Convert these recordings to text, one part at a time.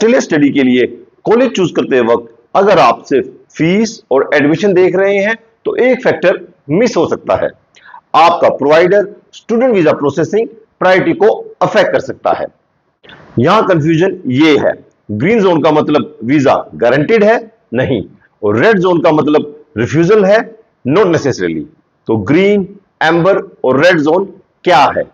Australia study के लिए college choose करते वक्त अगर आप सिर्फ फीस और एडमिशन देख रहे हैं तो एक फैक्टर मिस हो सकता है। आपका provider student visa processing priority को अफेक्ट कर सकता है। यहां कंफ्यूजन ये है, ग्रीन जोन का मतलब वीजा गारंटीड है नहीं, और रेड जोन का मतलब रिफ्यूजल है नॉट नेसेसरीली। तो ग्रीन, एम्बर और रेड जोन क्या है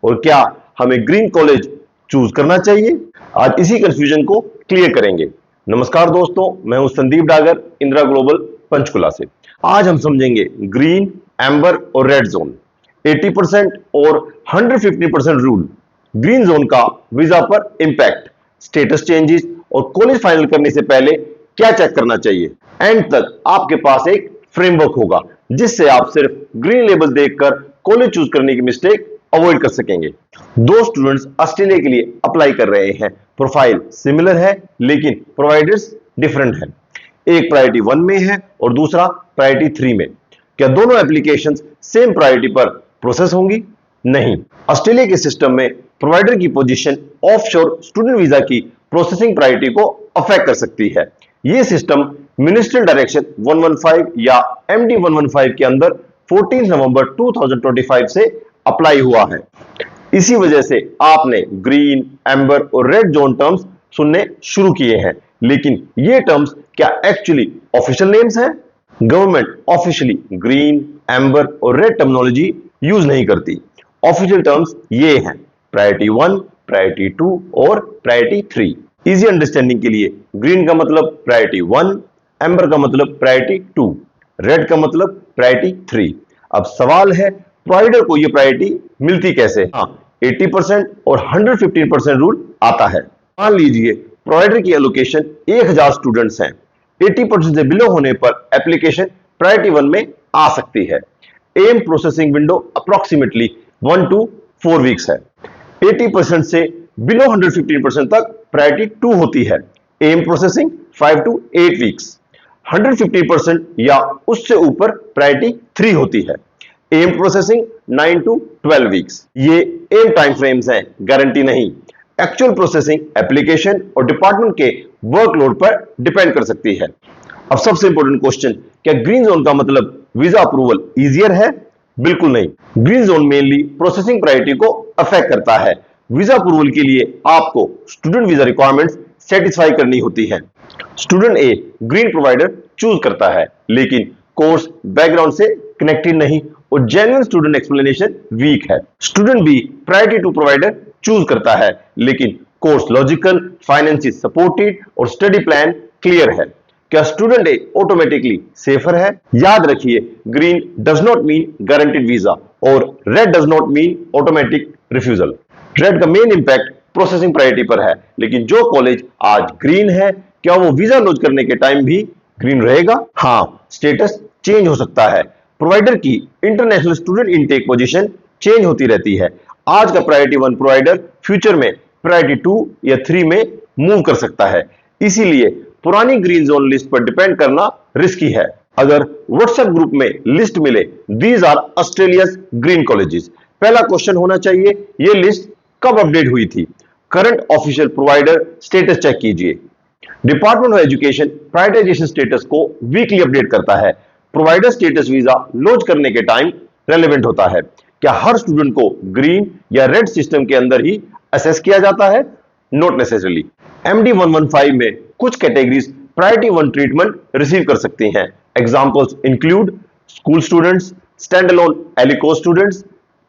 और क्या हमें ग्रीन कॉलेज चूज करना चाहिए, आज इसी कंफ्यूजन को क्लियर करेंगे। नमस्कार दोस्तों, मैं हूं संदीप डागर, इंदिरा ग्लोबल पंचकुला से। आज हम समझेंगे ग्रीन, एम्बर और रेड जोन, 80% और 150% रूल, ग्रीन जोन का वीजा पर इंपैक्ट, स्टेटस चेंजेस और कॉलेज फाइनल करने से पहले क्या चेक करना चाहिए। एंड तक आपके पास एक फ्रेमवर्क होगा जिससे आप सिर्फ ग्रीन लेबल देखकर कॉलेज चूज करने की मिस्टेक अवॉइड कर सकेंगे। दो स्टूडेंट्स ऑस्ट्रेलिया के लिए अप्लाई कर रहे हैं, प्रोफाइल सिमिलर है लेकिन प्रोवाइडर्स डिफरेंट है। एक प्रायोरिटी 1 में है और दूसरा प्रायोरिटी 3 में। क्या दोनों एप्लीकेशंस सेम प्रायोरिटी पर प्रोसेस होंगी? नहीं। ऑस्ट्रेलिया के सिस्टम में प्रोवाइडर की पोजीशन ऑफशोर स्टूडेंट वीजा की प्रोसेसिंग प्रायोरिटी को अफेक्ट कर सकती है। यह सिस्टम मिनिस्ट्रियल डायरेक्शन 115 या MD 115 के अंदर 14 नवंबर 2025 से अप्लाई हुआ है। इसी वजह से आपने ग्रीन, एम्बर और रेड जोन टर्म्स सुनने शुरू किए हैं, लेकिन ये टर्म्स क्या एक्चुअली ऑफिशियल नेम्स हैं? गवर्नमेंट ऑफिशियली ग्रीन, एम्बर और रेड टर्मिनोलॉजी यूज नहीं करती। ऑफिशियल टर्म्स ये हैं प्रायोरिटी 1, प्रायोरिटी 2 और प्रायोरिटी 3। इजी अंडरस्टैंडिंग के लिए ग्रीन का मतलब प्रायोरिटी 1, एम्बर का मतलब प्रायोरिटी 2, रेड का मतलब प्रायोरिटी 3। अब सवाल है प्रोवाइडर को यह प्रायोरिटी मिलती कैसे? हाँ, 80% और 115% रूल आता है। मान लीजिए प्रोवाइडर की एलोकेशन 1000 स्टूडेंट्स हैं, 80% से बिलो होने पर एप्लीकेशन प्रायोरिटी 1 में आ सकती है। Um processing window approximately 1 to 4 weeks है। 80% से बिलो 115% तक प्रायोरिटी 2 होती है। Um processing 5 to 8 weeks. 150% या उससे ऊपर प्रायोरिटी 3 होती है। Um processing 9 to 12 weeks. ये एम टाइम फ्रेम्स हैं, गारंटी नहीं। एक्चुअल प्रोसेसिंग एप्लीकेशन और डिपार्टमेंट के वर्कलोड पर डिपेंड कर सकती है। अब सबसे इंपॉर्टेंट क्वेश्चन, क्या ग्रीन जोन का मतलब वीजा अप्रूवल इजियर है? बिल्कुल नहीं। Green zone mainly processing priority को अफेक्ट करता है। वीजा अप्रूवल के लिए आपको स्टूडेंट वीजा रिक्वायरमेंट्स सेटिस्फाई करनी होती है। Student A green provider choose करता है लेकिन कोर्स बैकग्राउंड से कनेक्टेड नहीं और जेन्युइन स्टूडेंट एक्सप्लेनेशन वीक है। Student B priority 2 provider choose करता है लेकिन कोर्स लॉजिकल, फाइनेंशियल सपोर्टेड और स्टडी प्लान क्लियर है। क्या स्टूडेंट ए ऑटोमेटिकली सेफर है? याद रखिए, green does not mean guaranteed visa और red does not mean automatic refusal. Red का मेन इंपैक्ट प्रोसेसिंग प्रायोरिटी पर है, लेकिन जो कॉलेज आज ग्रीन है क्या वो वीजा लॉन्च करने के टाइम भी ग्रीन रहेगा? हाँ, स्टेटस चेंज हो सकता है। प्रोवाइडर की international student intake position change होती रहती है। आज का प्रायोरिटी 1 प्रोवाइडर फ्यूचर में प्रायोरिटी 2 या 3 में मूव कर सकता है। इसीलिए पुरानी ग्रीन जोन लिस्ट पर डिपेंड करना रिस्की है। अगर व्हाट्सएप ग्रुप में लिस्ट मिले, these are Australia's green colleges, पहला क्वेश्चन होना चाहिए ये लिस्ट कब अपडेट हुई थी? Current official provider status check कीजिए। Department of education prioritisation status को वीकली अपडेट करता है। प्रोवाइडर स्टेटस वीजा लॉन्च करने के टाइम रेलेवेंट होता है। क्या हर स्टूडेंट को ग्रीन या रेड सिस्टम के अंदर ही असेस किया जाता है? Not necessarily. MD 115 में कुछ कैटेगरीज प्रायोरिटी 1 ट्रीटमेंट रिसीव कर सकती हैं। Examples include school students, stand alone ELICOS students,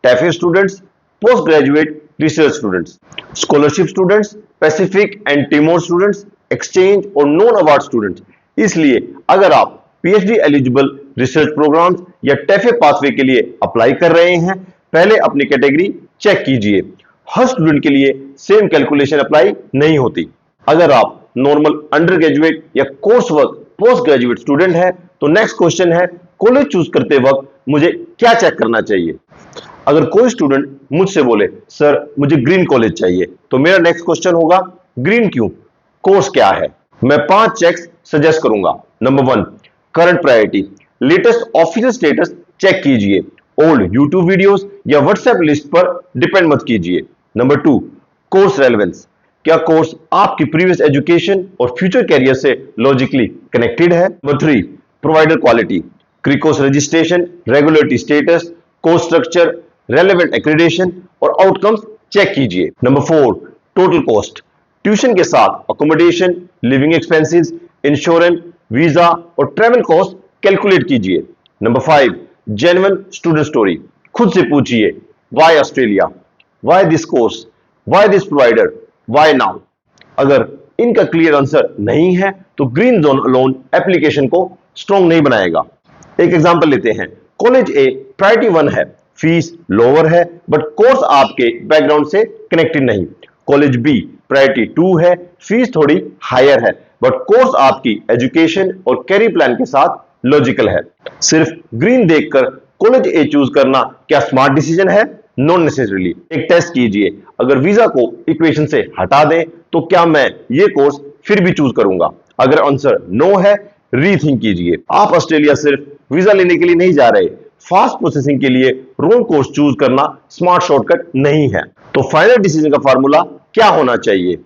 TAFE students, post graduate research students, scholarship students, Pacific and Timor students, exchange और नॉन अवार्ड स्टूडेंट्स। इसलिए अगर आप PhD eligible research programs या TAFE pathway के लिए अप्लाई कर रहे हैं, पहले अपनी कैटेगरी चेक कीजिए। हर स्टूडेंट के लिए सेम कैलकुलेशन अप्लाई नहीं होती। अगर आप नॉर्मल अंडर ग्रेजुएट या course work post graduate student है तो नेक्स्ट क्वेश्चन है कॉलेज चूज करते वक्त मुझे क्या चेक करना चाहिए? अगर कोई स्टूडेंट मुझसे बोले सर मुझे ग्रीन कॉलेज चाहिए, तो मेरा नेक्स्ट क्वेश्चन होगा ग्रीन क्यों? कोर्स क्या है? मैं 5 चेक्स सजेस्ट करूंगा। Number 1, current priority, latest official status check कीजिए। ओल्ड यूट्यूब वीडियोस या व्हाट्सएप लिस्ट पर डिपेंड मत कीजिए। नंबर 2, कोर्स रेलेवेंस, क्या कोर्स आपकी प्रीवियस एजुकेशन और फ्यूचर कैरियर से लॉजिकली कनेक्टेड है? Number 3, provider quality, CRICOS registration, regulatory status, course structure, relevant accreditation और आउटकम्स चेक कीजिए। नंबर 4, टोटल कॉस्ट, ट्यूशन के साथ accommodation, living expenses, insurance, visa और ट्रैवल कॉस्ट कैलकुलेट कीजिए। Number 5, genuine student story, खुद से पूछिए why Australia, why this course, why this provider, why now. अगर इनका क्लियर आंसर नहीं है तो ग्रीन जोन अलोन एप्लीकेशन को स्ट्रॉन्ग नहीं बनाएगा। एक एग्जांपल लेते हैं। कॉलेज ए प्रायोरिटी 1 है, फीस लोअर है बट कोर्स आपके बैकग्राउंड से कनेक्टेड नहीं। कॉलेज बी प्रायोरिटी 2 है, फीस थोड़ी हायर है बट कोर्स आपकी एजुकेशन और कैरियर प्लान के साथ लॉजिकल है। सिर्फ ग्रीन देखकर कॉलेज ए चूज करना क्या स्मार्ट डिसीजन है? Not necessarily. एक टेस्ट कीजिए, अगर वीजा को इक्वेशन से हटा दें तो क्या मैं ये कोर्स फिर भी चूज करूंगा? अगर आंसर नो है, रीथिंक कीजिए। आप ऑस्ट्रेलिया सिर्फ वीजा लेने के लिए नहीं जा रहे, फास्ट प्रोसेसिंग के लिए रॉन्ग कोर्स चूज करना स्मार्ट शॉर्टकट नहीं है। तो फाइनल डिसीजन का फार्मूला क्या होना चाहिए?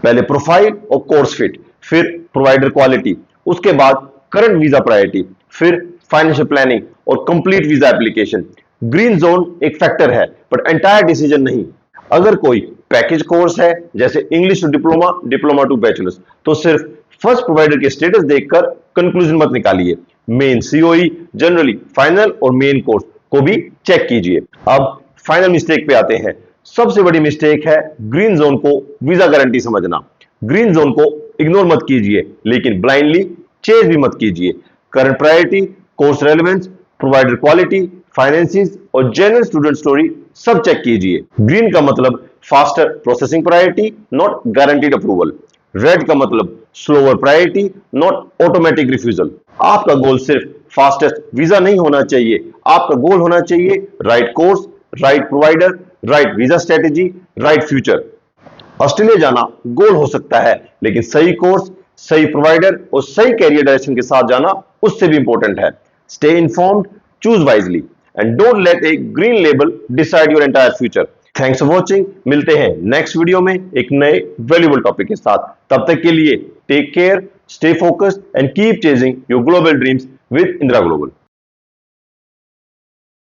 पहले प्रोफाइल और कोर्स फिट, फिर प्रोवाइडर क्वालिटी, उसके बाद करंट वीजा प्रायोरिटी, फिर फाइनेंशियल प्लानिंग और complete visa application. Green zone एक फैक्टर है बट एंटायर डिसीजन नहीं। अगर कोई पैकेज कोर्स है जैसे English to diploma, diploma to bachelors, तो सिर्फ फर्स्ट प्रोवाइडर के स्टेटस देखकर कंक्लूजन मत निकालिए। मेन सीओई, जनरली फाइनल और मेन कोर्स को भी चेक कीजिए। अब फाइनल मिस्टेक पे आते हैं। सबसे बड़ी मिस्टेक है ग्रीन जोन को वीजा गारंटी समझना। ग्रीन जोन को इग्नोर मत कीजिए लेकिन ब्लाइंडली चेज भी मत कीजिए। Current priority, course relevance, provider quality, finances और जेन्युइन स्टूडेंट स्टोरी सब चेक कीजिए। ग्रीन का मतलब faster processing priority, not guaranteed approval. Red का मतलब slower priority, not automatic refusal. आपका गोल सिर्फ फास्टेस्ट वीजा नहीं होना चाहिए, आपका गोल होना चाहिए right course, right provider, right visa strategy, right future. Australia जाना गोल हो सकता है लेकिन सही कोर्स, सही प्रोवाइडर और सही कैरियर डायरेक्शन के साथ जाना उससे भी इंपॉर्टेंट है। Stay informed, choose wisely and don't let A green label decide your entire future. Thanks for watching. मिलते हैं नेक्स्ट वीडियो में एक नए वैल्यूएबल टॉपिक के साथ। तब तक के लिए take care, stay focused and keep chasing your global dreams with Indira global.